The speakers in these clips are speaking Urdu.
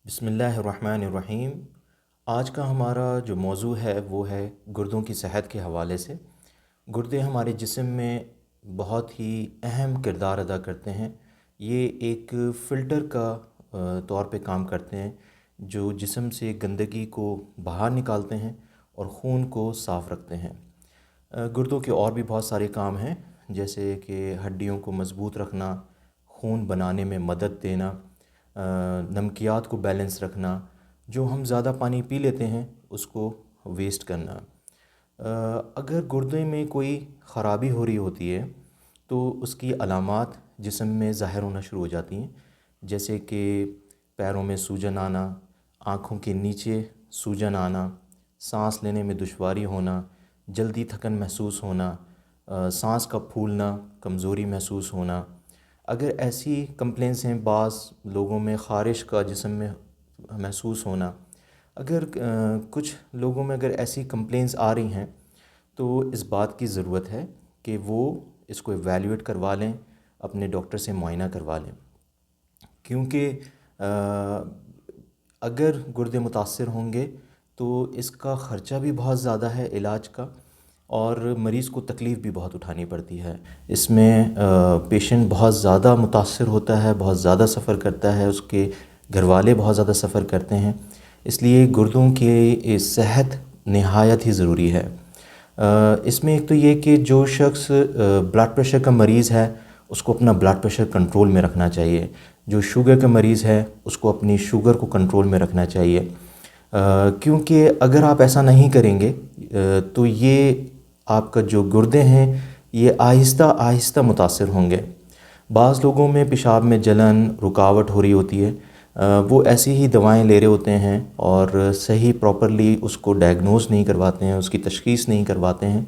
بسم اللہ الرحمن الرحیم۔ آج کا ہمارا جو موضوع ہے وہ ہے گردوں کی صحت کے حوالے سے۔ گردے ہمارے جسم میں بہت ہی اہم کردار ادا کرتے ہیں۔ یہ ایک فلٹر کا طور پہ کام کرتے ہیں جو جسم سے گندگی کو باہر نکالتے ہیں اور خون کو صاف رکھتے ہیں۔ گردوں کے اور بھی بہت سارے کام ہیں، جیسے کہ ہڈیوں کو مضبوط رکھنا، خون بنانے میں مدد دینا، نمکیات کو بیلنس رکھنا، جو ہم زیادہ پانی پی لیتے ہیں اس کو ویسٹ کرنا۔ اگر گردے میں کوئی خرابی ہو رہی ہوتی ہے تو اس کی علامات جسم میں ظاہر ہونا شروع ہو جاتی ہیں، جیسے کہ پیروں میں سوجن آنا، آنکھوں کے نیچے سوجن آنا، سانس لینے میں دشواری ہونا، جلدی تھکن محسوس ہونا، سانس کا پھولنا، کمزوری محسوس ہونا۔ اگر ایسی کمپلینس ہیں، بعض لوگوں میں خارش کا جسم میں محسوس ہونا، اگر کچھ لوگوں میں اگر ایسی کمپلینس آ رہی ہیں تو اس بات کی ضرورت ہے کہ وہ اس کو ایویلیویٹ کروا لیں، اپنے ڈاکٹر سے معائنہ کروا لیں، کیونکہ اگر گردے متاثر ہوں گے تو اس کا خرچہ بھی بہت زیادہ ہے علاج کا، اور مریض کو تکلیف بھی بہت اٹھانی پڑتی ہے۔ اس میں پیشنٹ بہت زیادہ متاثر ہوتا ہے، بہت زیادہ سفر کرتا ہے، اس کے گھر والے بہت زیادہ سفر کرتے ہیں، اس لیے گردوں کی صحت نہایت ہی ضروری ہے۔ اس میں ایک تو یہ کہ جو شخص بلڈ پریشر کا مریض ہے اس کو اپنا بلڈ پریشر کنٹرول میں رکھنا چاہیے، جو شوگر کا مریض ہے اس کو اپنی شوگر کو کنٹرول میں رکھنا چاہیے، کیونکہ اگر آپ ایسا نہیں کریں گے تو یہ آپ کا جو گردے ہیں یہ آہستہ آہستہ متاثر ہوں گے۔ بعض لوگوں میں پیشاب میں جلن، رکاوٹ ہو رہی ہوتی ہے، وہ ایسی ہی دوائیں لے رہے ہوتے ہیں اور صحیح پراپرلی اس کو ڈائگنوز نہیں کرواتے ہیں، اس کی تشخیص نہیں کرواتے ہیں۔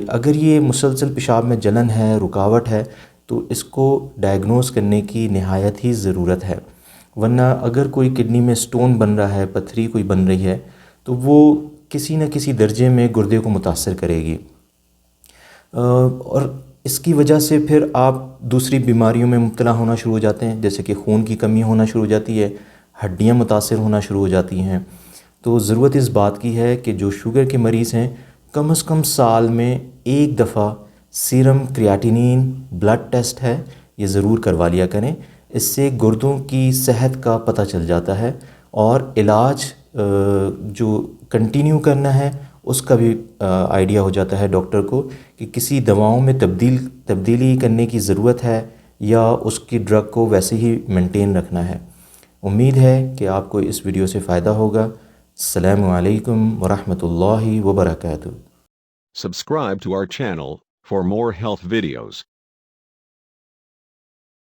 اگر یہ مسلسل پیشاب میں جلن ہے، رکاوٹ ہے، تو اس کو ڈائگنوز کرنے کی نہایت ہی ضرورت ہے، ورنہ اگر کوئی کڈنی میں سٹون بن رہا ہے، پتھری کوئی بن رہی ہے، تو وہ کسی نہ کسی درجے میں گردے کو متاثر کرے گی، اور اس کی وجہ سے پھر آپ دوسری بیماریوں میں مبتلا ہونا شروع ہو جاتے ہیں، جیسے کہ خون کی کمی ہونا شروع ہو جاتی ہے، ہڈیاں متاثر ہونا شروع ہو جاتی ہیں۔ تو ضرورت اس بات کی ہے کہ جو شوگر کے مریض ہیں کم از کم سال میں ایک دفعہ سیرم کریاٹینین بلڈ ٹیسٹ ہے یہ ضرور کروا لیا کریں۔ اس سے گردوں کی صحت کا پتہ چل جاتا ہے، اور علاج جو کنٹینیو کرنا ہے اس کا بھی آئیڈیا ہو جاتا ہے ڈاکٹر کو کہ کسی دواؤں میں تبدیلی کرنے کی ضرورت ہے یا اس کی ڈرگ کو ویسے ہی مینٹین رکھنا ہے۔ امید ہے کہ آپ کو اس ویڈیو سے فائدہ ہوگا۔ السلام علیکم ورحمۃ اللہ وبرکاتہ۔ Subscribe to our channel for more health videos.